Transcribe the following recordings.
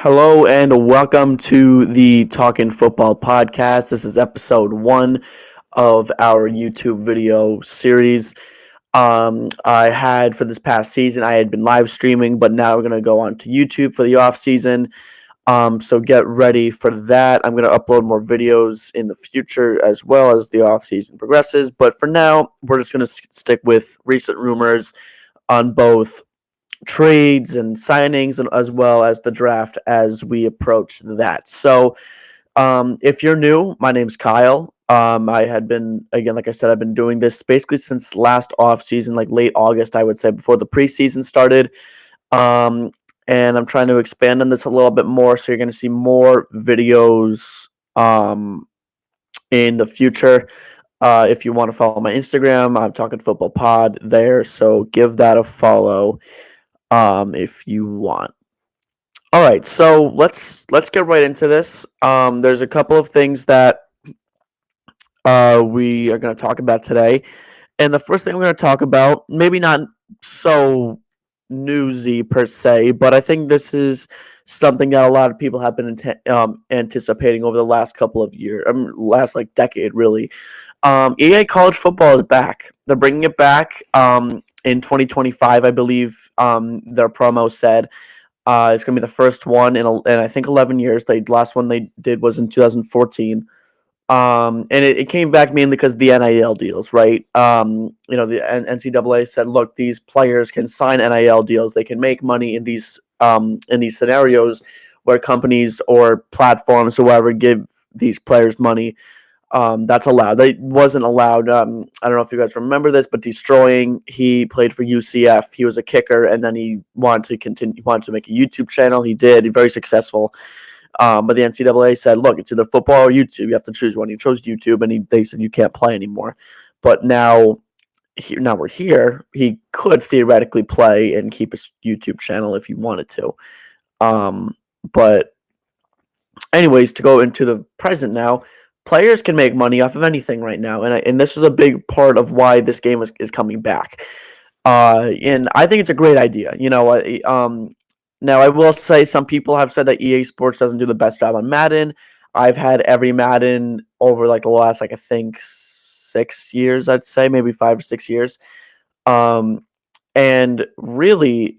Hello and welcome to the Talkin Football podcast. This is episode 1 of our YouTube video series. I had for this past season, I had been live streaming, but now we're going to go on to YouTube for the off season. So get ready for that. I'm going to upload more videos in the future as well as the off season progresses. But for now, we're just going to stick with recent rumors on both trades and signings, and as well as the draft as we approach that. So if you're new, my name's Kyle. I had been, again, like I said, I've been doing this basically since last off season, like late August, I would say, before the preseason started. um, and I'm trying to expand on this a little bit more, so you're going to see more videos in the future. If you want to follow my Instagram, I'm Talking Football Pod there, so give that a follow if you want. All right, so let's get right into this. There's a couple of things that we are going to talk about today, and the first thing we're going to talk about, maybe not so newsy per se, but I think this is something that a lot of people have been anticipating over the last couple of years, last like decade, really. EA College Football is back. They're bringing it back in 2025, I believe. Their promo said it's going to be the first one in I think 11 years. The last one they did was in 2014. And it came back mainly because of the NIL deals, right? The NCAA said, look, these players can sign NIL deals. They can make money in these scenarios where companies or platforms, whoever, give these players money. That's allowed. That wasn't allowed. I don't know if you guys remember this, but Destroying, he played for UCF. He was a kicker, and then he wanted to continue. He wanted to make a YouTube channel. He did. Very successful. But the NCAA said, look, it's either football or YouTube. You have to choose one. He chose YouTube, and they said you can't play anymore. But now we're here. He could theoretically play and keep his YouTube channel if he wanted to. But anyways, to go into the present now, players can make money off of anything right now, and this was a big part of why this game is coming back. And I think it's a great idea. Now I will say some people have said that EA Sports doesn't do the best job on Madden. I've had every Madden over like the last, like, I think 6 years, I'd say maybe 5 or 6 years. And really,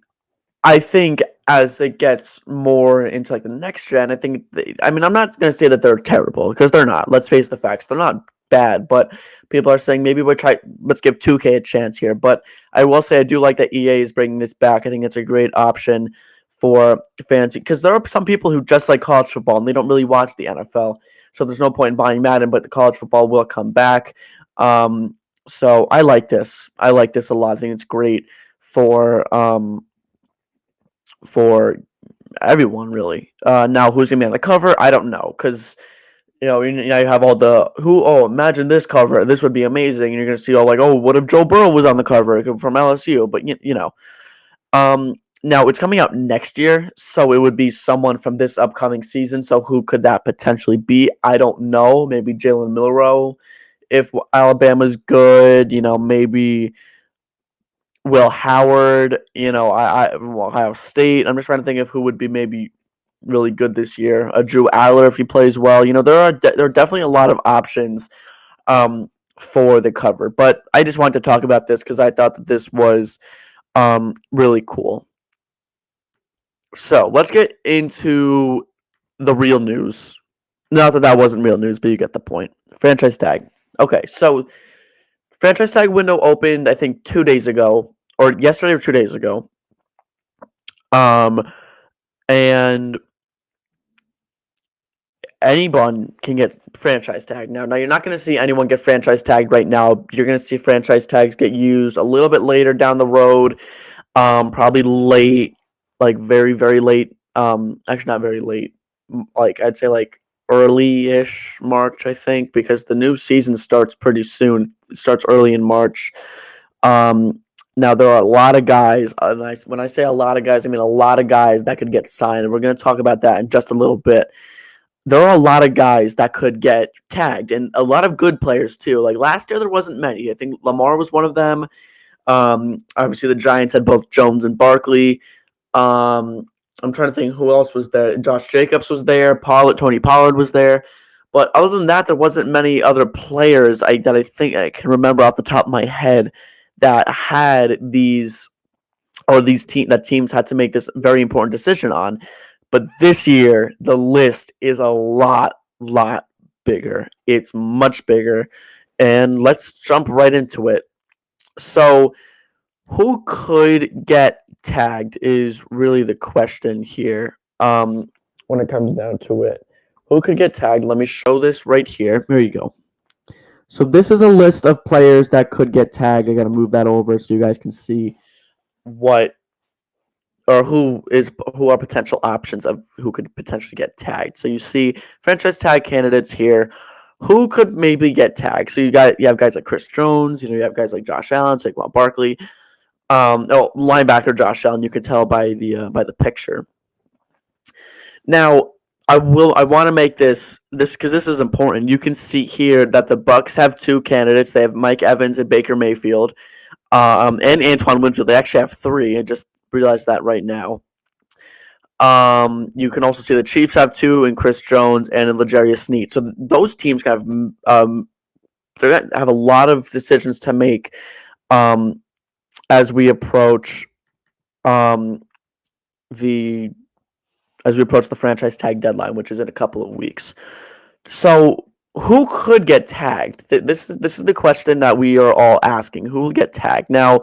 I think as it gets more into like the next gen, I think I'm not going to say that they're terrible, because they're not. Let's face the facts. They're not bad, but people are saying maybe let's give 2K a chance here. But I will say I do like that EA is bringing this back. I think it's a great option for fans, because there are some people who just like college football and they don't really watch the NFL. So there's no point in buying Madden, but the college football will come back. So I like this. I like this a lot. I think it's great for everyone, really. Now, who's gonna be on the cover? I don't know, because you have all the imagine this cover. This would be amazing, and you're gonna see all like, oh, what if Joe Burrow was on the cover from LSU? But now it's coming out next year, so it would be someone from this upcoming season. So who could that potentially be? I don't know. Maybe Jalen Milroe, if Alabama's good. Maybe Will Howard, Ohio State. I'm just trying to think of who would be maybe really good this year. Drew Aller, if he plays well. There are definitely a lot of options for the cover. But I just wanted to talk about this because I thought that this was really cool. So let's get into the real news. Not that that wasn't real news, but you get the point. Franchise tag. Okay, so franchise tag window opened, I think, 2 days ago, or yesterday or 2 days ago. And anyone can get franchise tagged now. Now, you're not going to see anyone get franchise tagged right now. You're going to see franchise tags get used a little bit later down the road, probably late, like very, very late. Actually, not very late. Like, I'd say like early-ish March, I think, because the new season starts pretty soon. It starts early in March. Now, there are a lot of guys, when I say a lot of guys, I mean a lot of guys that could get signed, and we're going to talk about that in just a little bit. There are a lot of guys that could get tagged, and a lot of good players too. Like last year, there wasn't many. I think Lamar was one of them. Obviously, the Giants had both Jones and Barkley. I'm trying to think who else was there. Josh Jacobs was there. Tony Pollard was there. But other than that, there wasn't many other players that I think I can remember off the top of my head that had these teams had to make this very important decision on. But this year, the list is a lot bigger. It's much bigger. And let's jump right into it. So, who could get tagged is really the question here. When it comes down to it, who could get tagged? Let me show this right here. There you go. So this is a list of players that could get tagged. I got to move that over so you guys can see what or who are potential options of who could potentially get tagged. So you see franchise tag candidates here. Who could maybe get tagged? So you have guys like Chris Jones. You have guys like Josh Allen, Saquon Barkley. Linebacker Josh Allen. You can tell by the picture. Now, I want to make this because this is important. You can see here that the Bucks have two candidates. They have Mike Evans and Baker Mayfield, and Antoine Winfield. They actually have three. I just realized that right now. You can also see the Chiefs have two, and Chris Jones and L'Jarius Sneed. So those teams have they're gonna have a lot of decisions to make as we approach um, the the franchise tag deadline, which is in a couple of weeks. So, who could get tagged? This is the question that we are all asking. Who will get tagged? Now,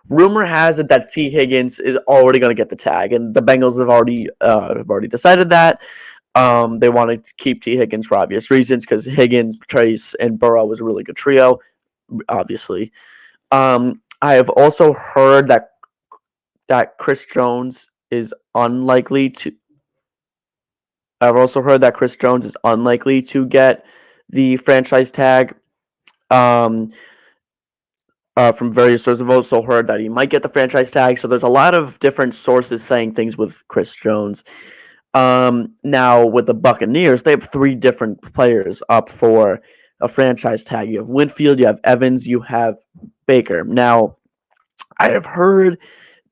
rumor has it that T. Higgins is already going to get the tag, and the Bengals have already decided that. They wanted to keep T. Higgins for obvious reasons because Higgins, Trace, and Burrow was a really good trio, obviously. I have also heard that Chris Jones is unlikely to I've also heard that Chris Jones is unlikely to get the franchise tag. Um, from various sources, I've also heard that he might get the franchise tag. So there's a lot of different sources saying things with Chris Jones. Now with the Buccaneers, they have three different players up for a franchise tag. You have Winfield, you have Evans, you have Baker. Now, I have heard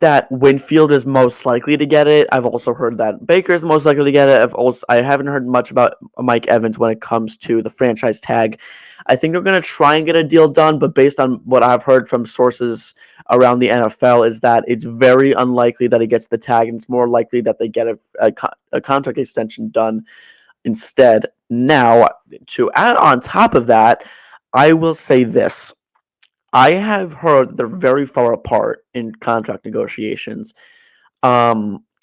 that Winfield is most likely to get it. I've also heard that Baker is most likely to get it. I haven't heard much about Mike Evans when it comes to the franchise tag. I think they're going to try and get a deal done, but based on what I've heard from sources around the NFL, is that it's very unlikely that he gets the tag, and it's more likely that they get a contract extension done instead. Now, to add on top of that, I will say this. I have heard that they're very far apart in contract negotiations.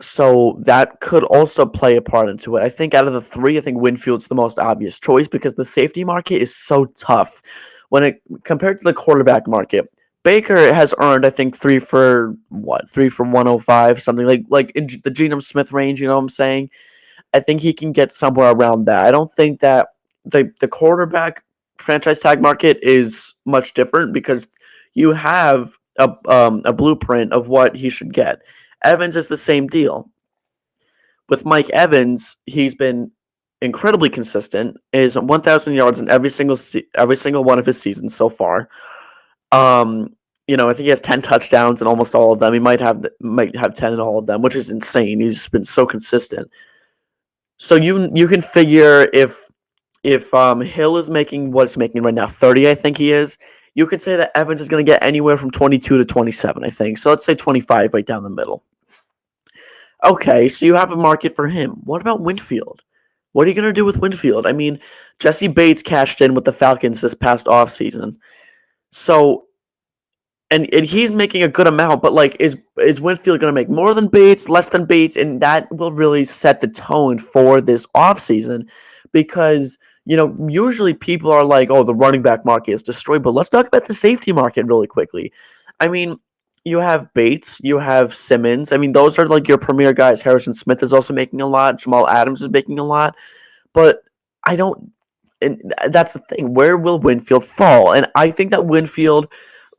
So that could also play a part into it. I think out of the three, I think Winfield's the most obvious choice because the safety market is so tough when it compared to the quarterback market. Baker has earned, I think, three for 105, something like in the Geno Smith range. You know what I'm saying? I think he can get somewhere around that. I don't think that the quarterback franchise tag market is much different because you have a blueprint of what he should get. Evans is the same deal. With Mike Evans, he's been incredibly consistent. Is 1,000 yards in every single one of his seasons so far. I think he has 10 touchdowns in almost all of them. He might have 10 in all of them, which is insane. He's been so consistent. So you can figure if Hill is making what he's making right now, 30, I think he is. You could say that Evans is going to get anywhere from 22 to 27, I think. So let's say 25 right down the middle. Okay, so you have a market for him. What about Winfield? What are you going to do with Winfield? I mean, Jesse Bates cashed in with the Falcons this past offseason. So and he's making a good amount, but like is Winfield going to make more than Bates, less than Bates, and that will really set the tone for this offseason because usually people are like, oh, the running back market is destroyed, but let's talk about the safety market really quickly. I mean, you have Bates, you have Simmons. I mean, those are like your premier guys. Harrison Smith is also making a lot. Jamal Adams is making a lot, but I don't. And that's the thing. Where will Winfield fall? And I think that Winfield.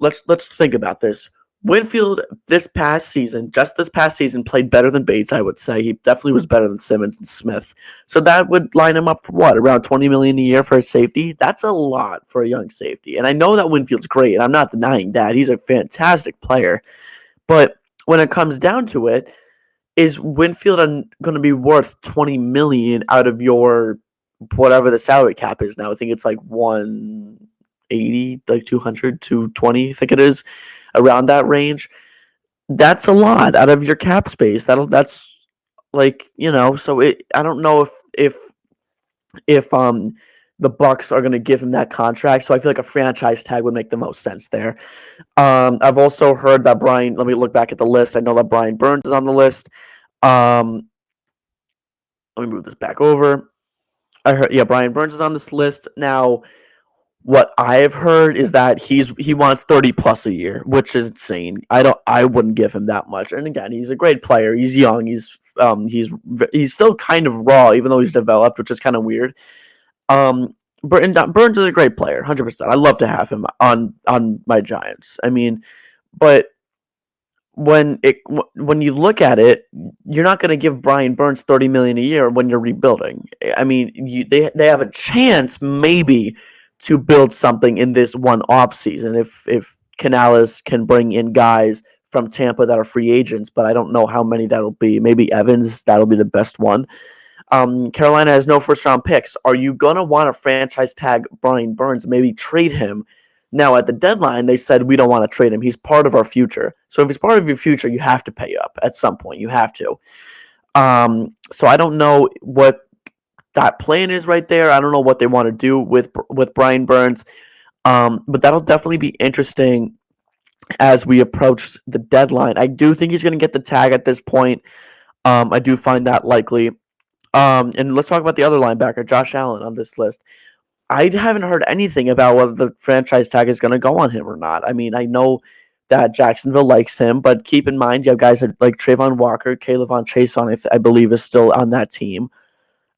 Let's think about this. Winfield just this past season, played better than Bates. I would say he definitely was better than Simmons and Smith. So that would line him up for what, around $20 million a year for a safety. That's a lot for a young safety. And I know that Winfield's great, and I'm not denying that. He's a fantastic player. But when it comes down to it, is Winfield going to be worth 20 million out of your whatever the salary cap is now? I think it's like 180, like 200, 220, I think it is, around that range. That's a lot out of your cap space. That's like, so I don't know if the Bucks are going to give him that contract. So I feel like a franchise tag would make the most sense there. I've also heard that Brian. Let me look back at the list. I know that Brian Burns is on the list. Um, Let me move this back over. I heard, yeah, Brian Burns is on this list now. What I have heard is that he wants 30 plus a year, which is insane. I wouldn't give him that much. And again, he's a great player. He's young. He's still kind of raw, even though he's developed, which is kind of weird. Burns is a great player, 100%. I love to have him on my Giants. I mean, but when you look at it, you're not going to give Brian Burns 30 million a year when you're rebuilding. I mean, they have a chance maybe to build something in this one off season if Canales can bring in guys from Tampa that are free agents, but I don't know how many that'll be. Maybe Evans, that'll be the best one. Carolina has no first round picks. Are you going to want to franchise tag Brian Burns, maybe trade him? Now, at the deadline, they said we don't want to trade him. He's part of our future. So if he's part of your future, you have to pay up at some point. You have to. So I don't know what that plan is right there. I don't know what they want to do with Brian Burns. But that'll definitely be interesting as we approach the deadline. I do think he's going to get the tag at this point. I do find that likely. And let's talk about the other linebacker, Josh Allen, on this list. I haven't heard anything about whether the franchise tag is going to go on him or not. I mean, I know that Jacksonville likes him, but keep in mind you have guys like Trayvon Walker, Kayvon Chason, I believe, is still on that team.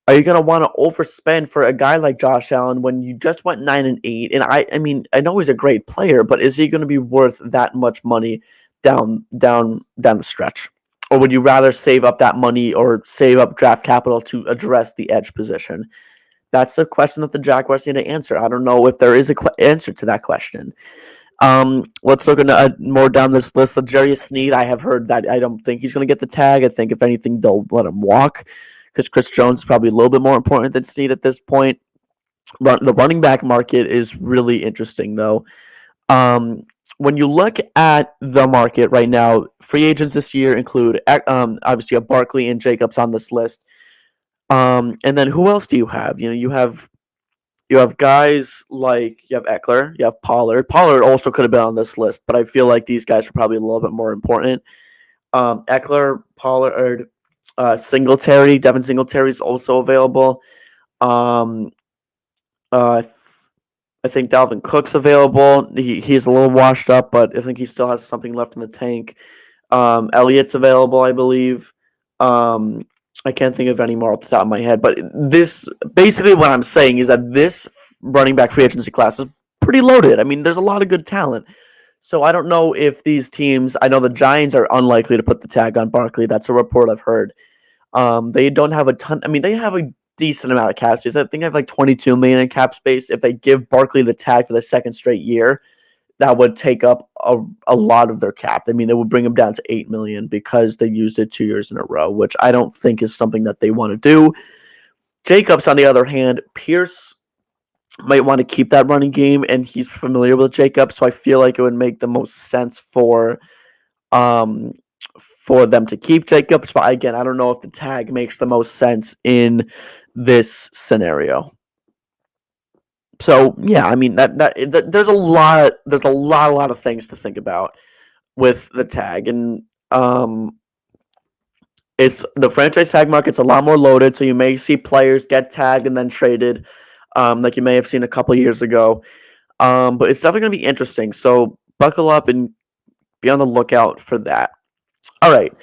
Are you going to want to overspend for a guy like Josh Allen when you just went 9-8? And I mean, I know he's a great player, but is he going to be worth that much money down the stretch? Or would you rather save up that money or save up draft capital to address the edge position? That's the question that the Jaguars need to answer. I don't know if there is an answer to that question. Let's look at more down this list. L'Jarius Sneed, I have heard that I don't think he's going to get the tag. I think if anything, they'll let him walk because Chris Jones is probably a little bit more important than Sneed at this point. The running back market is really interesting, though. When you look at the market right now, free agents this year include obviously you have Barkley and Jacobs on this list. And then who else do you have? You have guys like you have Eckler, you have Pollard. Pollard also could have been on this list, but I feel like these guys are probably a little bit more important. Eckler, Pollard, Singletary, Devin Singletary is also available. Um, I think Dalvin Cook's available. He's a little washed up, but I think he still has something left in the tank. Elliott's available, I believe. I can't think of any more off the top of my head, but this basically what I'm saying is that this running back free agency class is pretty loaded. I mean, there's a lot of good talent. So I don't know if these teams. I know the Giants are unlikely to put the tag on Barkley. That's a report I've heard. They don't have a ton. I mean, they have a decent amount of cap space. I think they have like 22 million in cap space. If they give Barkley the tag for the second straight year, that would take up a lot of their cap. I mean, they would bring them down to 8 million because they used it 2 years in a row, which I don't think is something that they want to do. Jacobs, on the other hand, Pierce might want to keep that running game, and he's familiar with Jacobs, so I feel like it would make the most sense for them to keep Jacobs. But again, I don't know if the tag makes the most sense in this scenario. So yeah, I mean that there's a lot of things to think about with the tag, and it's the franchise tag market's a lot more loaded. So you may see players get tagged and then traded, like you may have seen a couple years ago. But it's definitely gonna be interesting. So buckle up and be on the lookout for that. All right,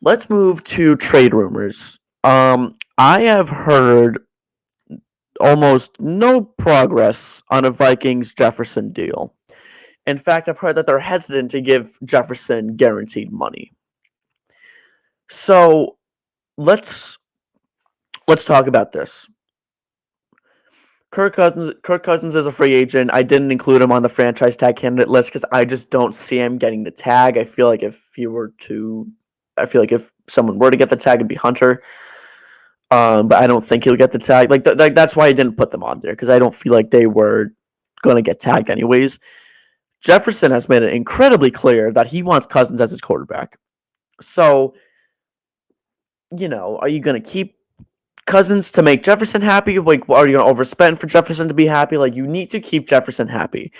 let's move to trade rumors. I have heard almost no progress on a Vikings Jefferson deal. In fact, I've heard that they're hesitant to give Jefferson guaranteed money. So let's talk about this. Kirk Cousins is a free agent. I didn't include him on the franchise tag candidate list because I just don't see him getting the tag. I feel like if he were to, I feel like if someone were to get the tag, it'd be Hunter. But I don't think he'll get the tag. Like that's why I didn't put them on there because I don't feel like they were going to get tagged anyways. Jefferson has made it incredibly clear that he wants Cousins as his quarterback. So, are you going to keep Cousins to make Jefferson happy? Like, are you going to overspend for Jefferson to be happy? Like, you need to keep Jefferson happy.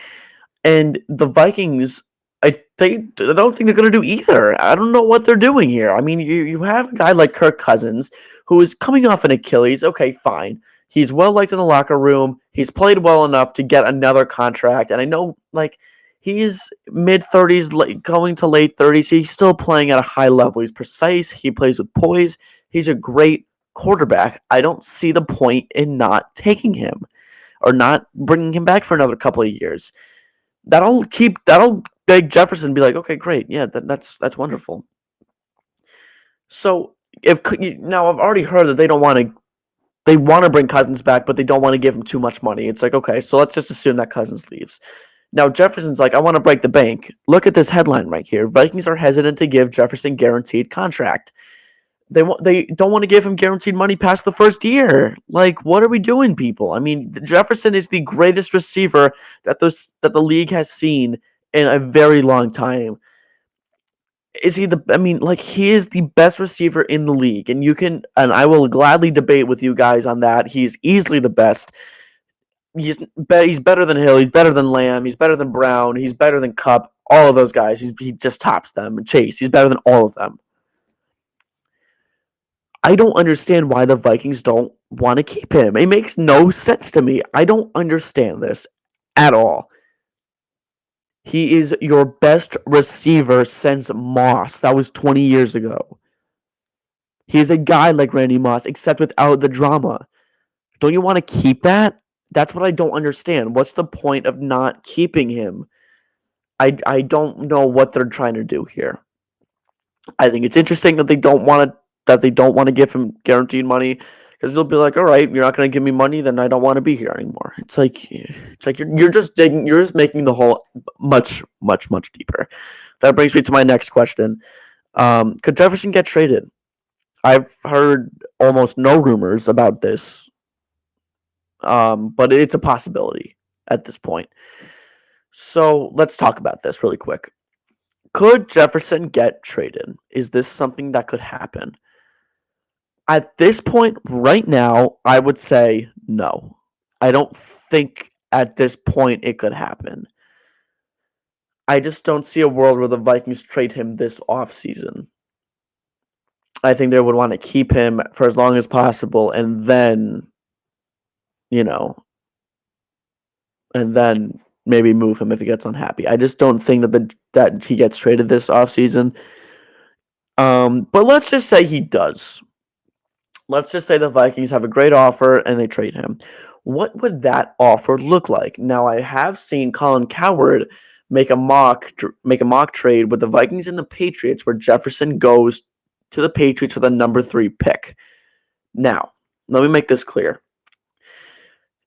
And the Vikings, I don't think they're going to do either. I don't know what they're doing here. I mean, you have a guy like Kirk Cousins who is coming off an Achilles. Okay, fine. He's well liked in the locker room. He's played well enough to get another contract. And I know, like, he is mid-30s, going to late 30s. He's still playing at a high level. He's precise. He plays with poise. He's a great quarterback. I don't see the point in not taking him or not bringing him back for another couple of years. That'll make Jefferson be like, okay, great, yeah, that's wonderful. So now I've already heard that they want to bring Cousins back, but they don't want to give him too much money. It's like, okay, so let's just assume that Cousins leaves. Now Jefferson's like, I want to break the bank. Look at this headline right here. Vikings are hesitant to give Jefferson guaranteed contract. They don't want to give him guaranteed money past the first year. Like, what are we doing, people? I mean, Jefferson is the greatest receiver that the league has seen in a very long time. Is he he is the best receiver in the league, and I will gladly debate with you guys on that. He's easily the best. He's better than Hill. He's better than Lamb. He's better than Brown. He's better than Kupp. All of those guys. He just tops them. And Chase. He's better than all of them. I don't understand why the Vikings don't want to keep him. It makes no sense to me. I don't understand this at all. He is your best receiver since Moss. That was 20 years ago. He's a guy like Randy Moss, except without the drama. Don't you want to keep that? That's what I don't understand. What's the point of not keeping him? I don't know what they're trying to do here. I think it's interesting that they don't want to give him guaranteed money because they'll be like, all right, you're not going to give me money, then I don't want to be here anymore. It's like you're just making the hole much deeper. That brings me to my next question. Could Jefferson get traded? I've heard almost no rumors about this, but it's a possibility at this point. So let's talk about this really quick. Could Jefferson get traded? Is this something that could happen? At this point, right now, I would say no. I don't think at this point it could happen. I just don't see a world where the Vikings trade him this offseason. I think they would want to keep him for as long as possible and then, maybe move him if he gets unhappy. I just don't think that he gets traded this offseason. But let's just say he does. Let's just say the Vikings have a great offer and they trade him. What would that offer look like? Now, I have seen Colin Cowherd make a mock trade with the Vikings and the Patriots where Jefferson goes to the Patriots for the number 3 pick. Now, let me make this clear.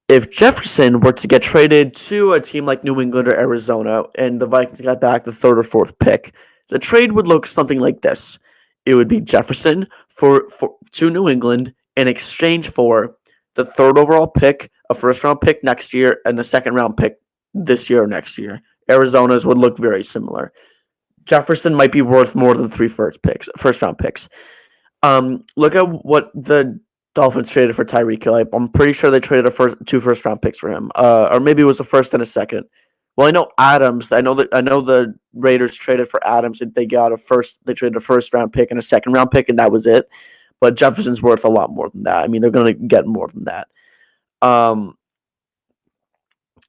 If Jefferson were to get traded to a team like New England or Arizona and the Vikings got back the 3rd or 4th pick, the trade would look something like this. It would be Jefferson to New England in exchange for the 3rd overall pick, a 1st-round pick next year, and a 2nd-round pick this year or next year. Arizona's would look very similar. Jefferson might be worth more than 3 first-round picks. Look at what the Dolphins traded for Tyreek Hill. I'm pretty sure they traded 2 first-round picks for him, or maybe it was a 1st and a 2nd. Well, I know Adams. I know the Raiders traded for Adams, and they got They traded a 1st-round pick and a 2nd-round pick, and that was it. But Jefferson's worth a lot more than that. I mean, they're going to get more than that.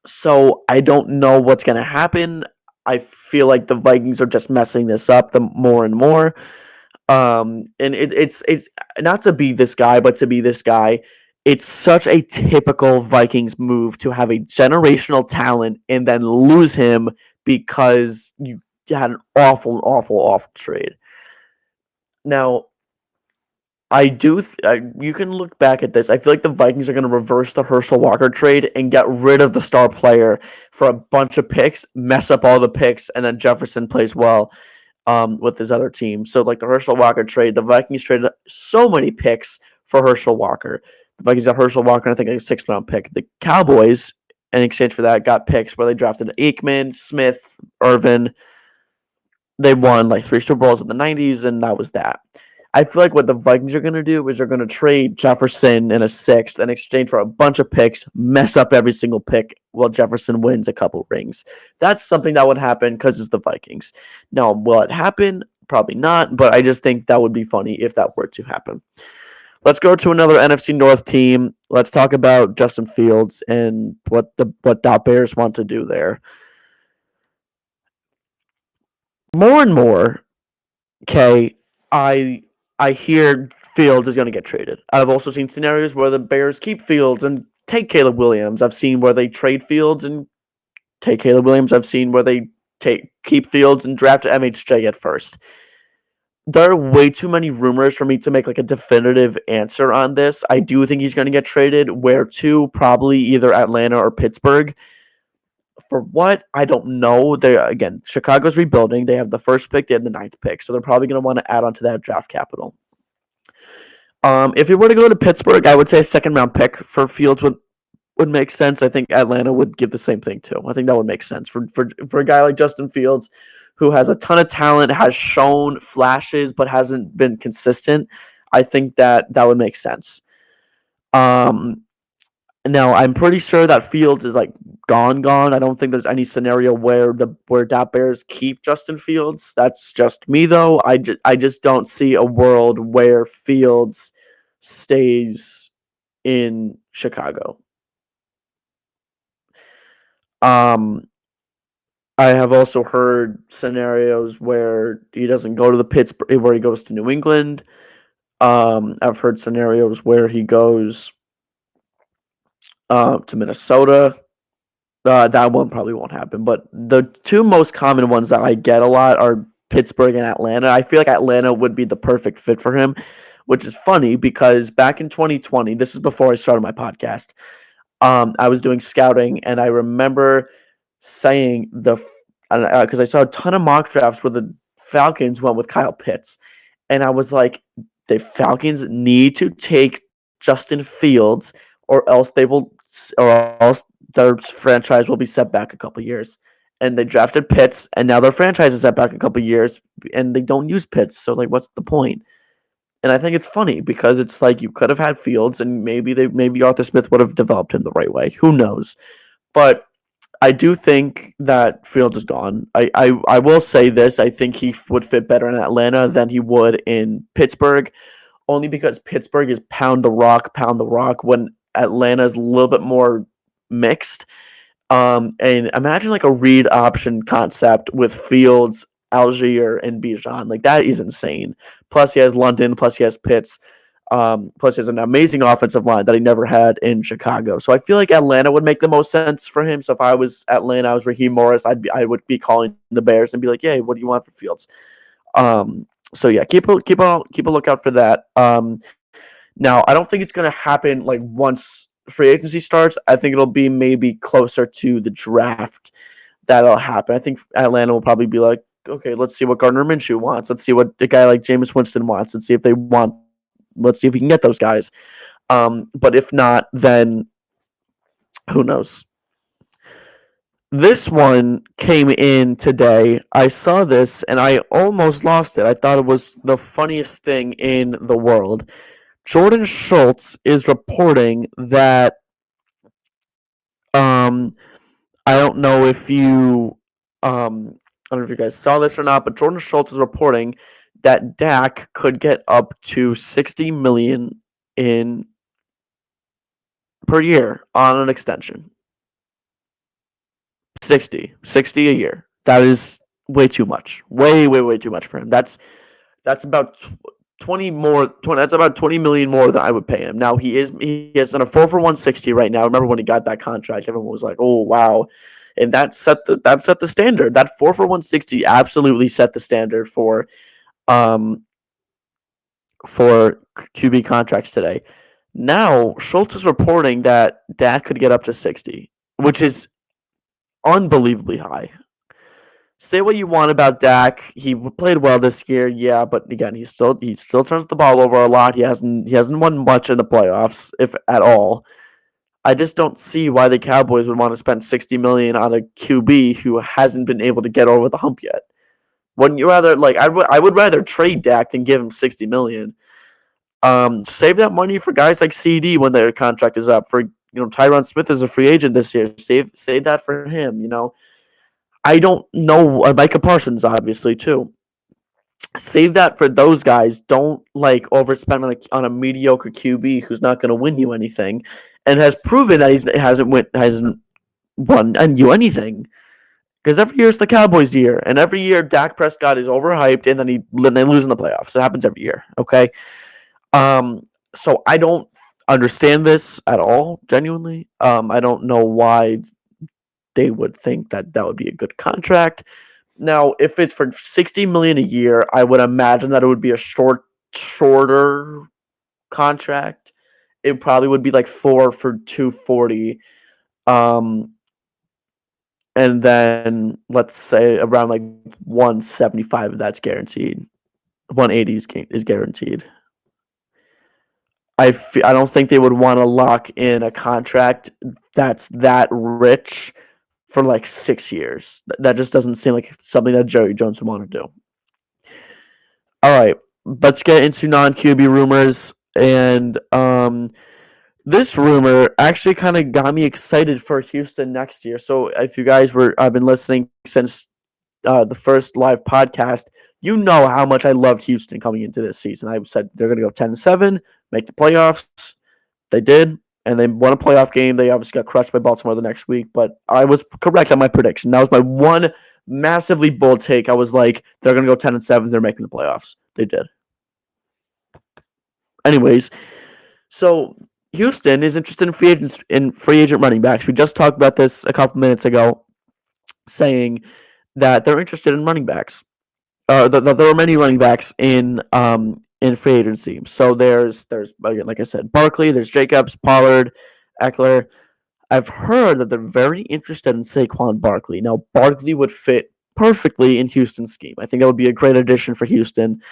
So I don't know what's going to happen. I feel like the Vikings are just messing this up more and more. And it's not to be this guy, but to be this guy. It's such a typical Vikings move to have a generational talent and then lose him because you had an awful trade. Now, you can look back at this. I feel like the Vikings are going to reverse the Herschel Walker trade and get rid of the star player for a bunch of picks, mess up all the picks, and then Jefferson plays well. with his other team. So like the Herschel Walker trade, the Vikings traded so many picks for Herschel Walker. The Vikings got Herschel Walker, and I think like a 6th round pick. The Cowboys, in exchange for that, got picks where they drafted Aikman, Smith, Irvin. They won like 3 Super Bowls in the '90s, and that was that. I feel like what the Vikings are going to do is they're going to trade Jefferson in a 6th in exchange for a bunch of picks, mess up every single pick while Jefferson wins a couple rings. That's something that would happen because it's the Vikings. Now, will it happen? Probably not, but I just think that would be funny if that were to happen. Let's go to another NFC North team. Let's talk about Justin Fields and what the Bears want to do there. More and more, okay, I I hear Fields is going to get traded. I've also seen scenarios where the Bears keep Fields and take Caleb Williams. I've seen where they trade Fields and take Caleb Williams. I've seen where they keep Fields and draft MHJ at first. There are way too many rumors for me to make like a definitive answer on this. I do think he's going to get traded. Where to? Probably either Atlanta or Pittsburgh. For what? I don't know. They again, Chicago's rebuilding. They have the first pick, they have the 9th pick, so they're probably going to want to add on to that draft capital. If he were to go to Pittsburgh, I would say a 2nd round pick for Fields would make sense. I think Atlanta would give the same thing too. I think that would make sense for a guy like Justin Fields, who has a ton of talent, has shown flashes, but hasn't been consistent. I think that would make sense. Um, Now I'm pretty sure that Fields is like gone. I don't think there's any scenario where that Bears keep Justin Fields. That's just me though. I just don't see a world where Fields stays in Chicago. Um I have also heard scenarios where he doesn't go to the Pittsburgh, where he goes to New England. I've heard scenarios where he goes to Minnesota. That one probably won't happen. But the two most common ones that I get a lot are Pittsburgh and Atlanta. I feel like Atlanta would be the perfect fit for him, which is funny because back in 2020, this is before I started my podcast. I was doing scouting, and I remember saying because I saw a ton of mock drafts where the Falcons went with Kyle Pitts, and I was like, the Falcons need to take Justin Fields, or else or else their franchise will be set back a couple years. And they drafted Pitts, and now their franchise is set back a couple years, and they don't use Pitts. So like, what's the point? And I think it's funny because it's like you could have had Fields, and maybe Arthur Smith would have developed him the right way. Who knows? But I do think that Fields is gone. I will say this. I think he would fit better in Atlanta than he would in Pittsburgh, only because Pittsburgh is pound the rock, when Atlanta is a little bit more mixed. And imagine like a read option concept with Fields, Algier, and Bijan. Like that is insane. Plus he has London. Plus he has Pitts. Plus he has an amazing offensive line that he never had in Chicago. So I feel like Atlanta would make the most sense for him. So if I was Atlanta, I was Raheem Morris, I would be calling the Bears and be like, "Hey, what do you want for Fields?" So yeah, keep a lookout for that. Now I don't think it's gonna happen like once free agency starts. I think it'll be maybe closer to the draft that'll happen. I think Atlanta will probably be like, okay, let's see what Gardner Minshew wants. Let's see what a guy like Jameis Winston wants. Let's see if they want. Let's see if we can get those guys. But if not, then who knows? This one came in today. I saw this and I almost lost it. I thought it was the funniest thing in the world. Jordan Schultz is reporting that um I don't know if you I don't know if you guys saw this or not, but Jordan Schultz is reporting that Dak could get up to 60 million in per year on an extension. 60 a year. That is way too much. Way too much for him. That's about 20 more 20, that's about 20 million more than I would pay him. Now he is on a 4 for 160 right now. Remember when he got that contract, everyone was like, "Oh, wow." And that set the standard. That 4 for 160 absolutely set the standard um for QB contracts today. Now, Schultz is reporting that Dak could get up to 60, which is unbelievably high. Say what you want about Dak. He played well this year, yeah, but again, he still turns the ball over a lot. He hasn't won much in the playoffs, if at all. I just don't see why the Cowboys would want to spend 60 million on a QB who hasn't been able to get over the hump yet. Wouldn't you rather like I would rather trade Dak than give him 60 million. Save that money for guys like CD when their contract is up. Tyron Smith is a free agent this year. Save that for him. I don't know Micah Parsons obviously too. Save that for those guys. Don't like overspend on a mediocre QB who's not going to win you anything, and has proven that he hasn't won and you anything. Because every year it's the Cowboys' year, and every year Dak Prescott is overhyped, and then they lose in the playoffs. It happens every year. Okay, so I don't understand this at all. Genuinely, I don't know why they would think that that would be a good contract. Now, if it's for 60 million a year, I would imagine that it would be a shorter contract. It probably would be like 4 for 240. Um, and then let's say around like 175 that's guaranteed. 180 is guaranteed. I don't think they would want to lock in a contract that's that rich for like 6 years. That just doesn't seem like something that Jerry Jones would want to do. All right, let's get into non QB rumors. And this rumor actually kind of got me excited for Houston next year. So if you guys I've been listening since the first live podcast, you know how much I loved Houston coming into this season. I said they're going to go 10-7, make the playoffs. They did, and they won a playoff game. They obviously got crushed by Baltimore the next week, but I was correct on my prediction. That was my one massively bold take. I was like, they're going to go 10-7. They're making the playoffs. They did. Anyways, so Houston is interested in free agent running backs. We just talked about this a couple minutes ago, saying that they're interested in running backs. There are many running backs in free agency. So there's again, like I said, Barkley, there's Jacobs, Pollard, Eckler. I've heard that they're very interested in Saquon Barkley. Now Barkley would fit perfectly in Houston's scheme. I think that would be a great addition for Houston.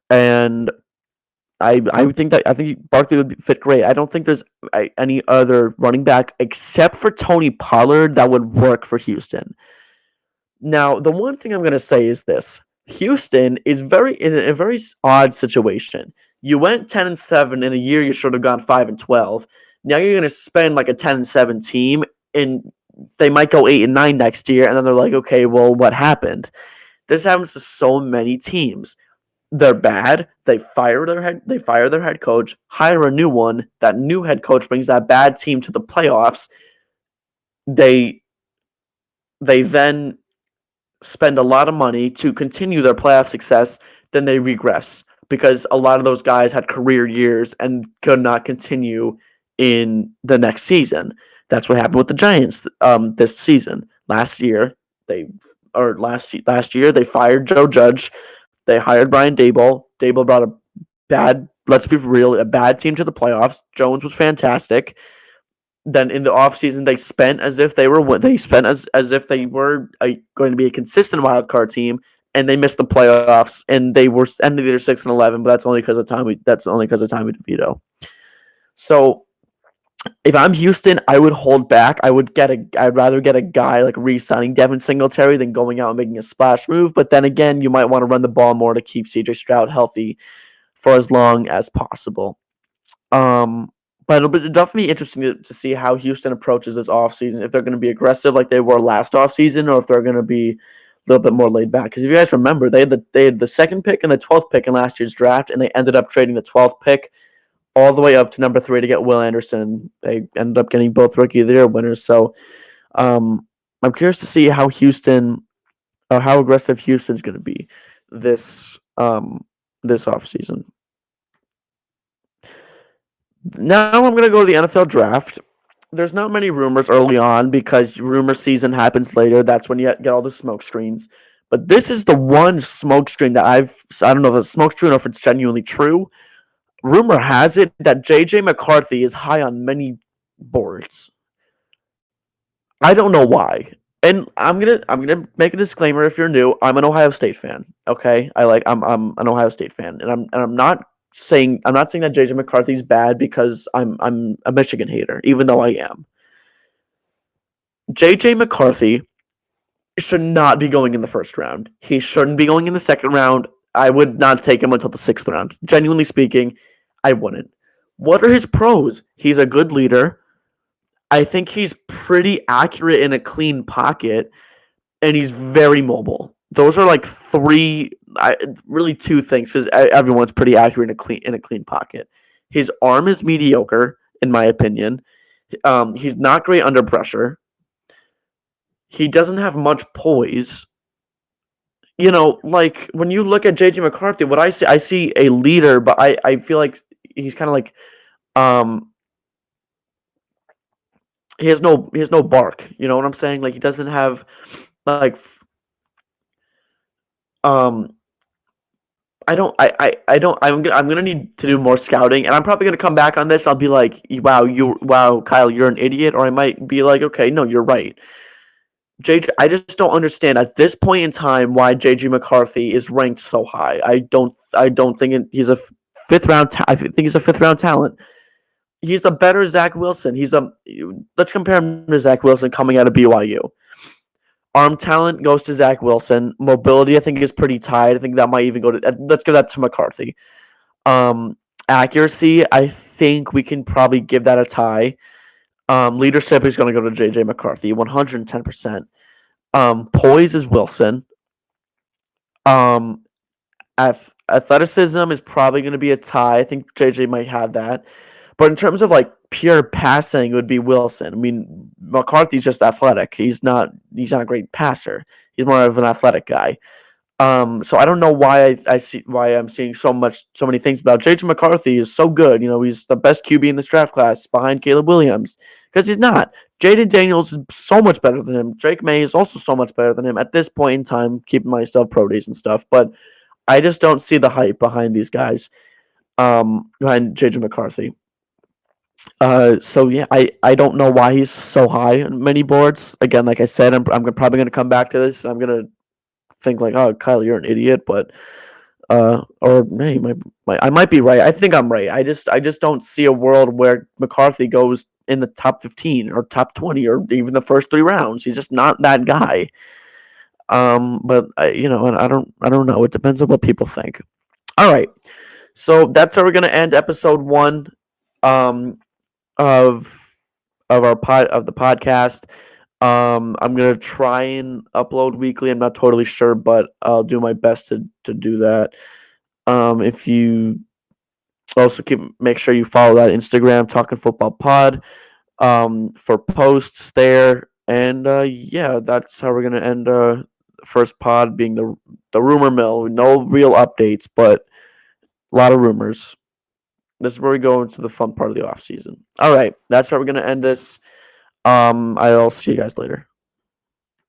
And I think Barkley would fit great. I don't think there's any other running back except for Tony Pollard that would work for Houston. Now, the one thing I'm going to say is this: Houston is in a very odd situation. You went 10-7 in a year. You should have gone 5-12. Now you're going to spend like a 10-7 team, and they might go 8-9 next year. And then they're like, okay, well, what happened? This happens to so many teams. They're bad. They fire their head coach, hire a new one. That new head coach brings that bad team to the playoffs. They then spend a lot of money to continue their playoff success, then they regress because a lot of those guys had career years and could not continue in the next season. That's what happened with the Giants this season. Last year they fired Joe Judge. They hired Brian Daboll. Daboll brought let's be real, a bad team to the playoffs. Jones was fantastic. Then in the offseason, they spent as if they were going to be a consistent wild card team, and they missed the playoffs, and they were ended their 6-11. But that's only because of Tommy DeVito. So if I'm Houston, I would hold back. I'd rather get a guy like re-signing Devin Singletary than going out and making a splash move. But then again, you might want to run the ball more to keep CJ Stroud healthy for as long as possible. But it'll definitely be interesting to see how Houston approaches this offseason, if they're going to be aggressive like they were last offseason, or if they're going to be a little bit more laid back. Because if you guys remember, they had the second pick and the 12th pick in last year's draft, and they ended up trading the 12th pick all the way up to number 3 to get Will Anderson. They ended up getting both Rookie of the Year winners. So I'm curious to see how aggressive Houston's going to be this offseason. Now I'm going to go to the NFL draft. There's not many rumors early on because rumor season happens later. That's when you get all the smoke screens. But this is the one smoke screen that I don't know if it's a smoke screen or if it's genuinely true. Rumor has it that J.J. McCarthy is high on many boards. I don't know why. And I'm gonna make a disclaimer if you're new. I'm an Ohio State fan. Okay, I'm an Ohio State fan, and I'm not saying that JJ McCarthy's bad because I'm a Michigan hater, even though I am. JJ McCarthy should not be going in the first round. He shouldn't be going in the second round. I would not take him until the sixth round. Genuinely speaking, I wouldn't. What are his pros? He's a good leader. I think he's pretty accurate in a clean pocket, and he's very mobile. Those are like really two things because everyone's pretty accurate in a clean pocket. His arm is mediocre, in my opinion. He's not great under pressure. He doesn't have much poise. Like when you look at JJ McCarthy, what I see a leader, but I feel like he's kind of like um he has no bark. You know what I'm saying? Like he doesn't have like um I'm gonna need to do more scouting, and I'm probably gonna come back on this. I'll be like, wow, Kyle, you're an idiot, or I might be like, okay, no, you're right. JJ, I just don't understand at this point in time why JJ McCarthy is ranked so high. I don't think he's a fifth round. I think he's a fifth round talent. He's a better Zach Wilson. Let's compare him to Zach Wilson coming out of BYU. Arm talent goes to Zach Wilson. Mobility, I think, is pretty tied. I think that might even go to. Let's give that to McCarthy. Um, Accuracy, I think we can probably give that a tie. Leadership is going to go to JJ McCarthy, 110%. Poise is Wilson. Um, Athleticism is probably going to be a tie. I think JJ might have that. But in terms of like pure passing, it would be Wilson. I mean, McCarthy's just athletic. He's not a great passer. He's more of an athletic guy. So I don't know why I'm seeing so many things about JJ McCarthy is so good. He's the best QB in this draft class behind Caleb Williams because he's not. Jaden Daniels is so much better than him. Drake May is also so much better than him at this point in time. Keeping my stuff pro days and stuff, but I just don't see the hype behind these guys. Behind JJ McCarthy. So yeah, I don't know why he's so high on many boards. Again, like I said, I'm probably gonna come back to this. I'm gonna think like, oh, Kyle, you're an idiot, but or hey, I might be right. I think I'm right. I just don't see a world where McCarthy goes in the top 15 or top 20 or even the first three rounds. He's just not that guy. But and I don't know. It depends on what people think. All right, so that's how we're gonna end episode one, of of the podcast. I'm gonna try and upload weekly. I'm not totally sure, but I'll do my best to do that. If you also make sure you follow that Instagram, Talking Football Pod, for posts there. And yeah, that's how we're gonna end first pod being the rumor mill. No real updates, but a lot of rumors. This is where we go into the fun part of the off season. All right, that's how we're gonna end this. I'll see you guys later.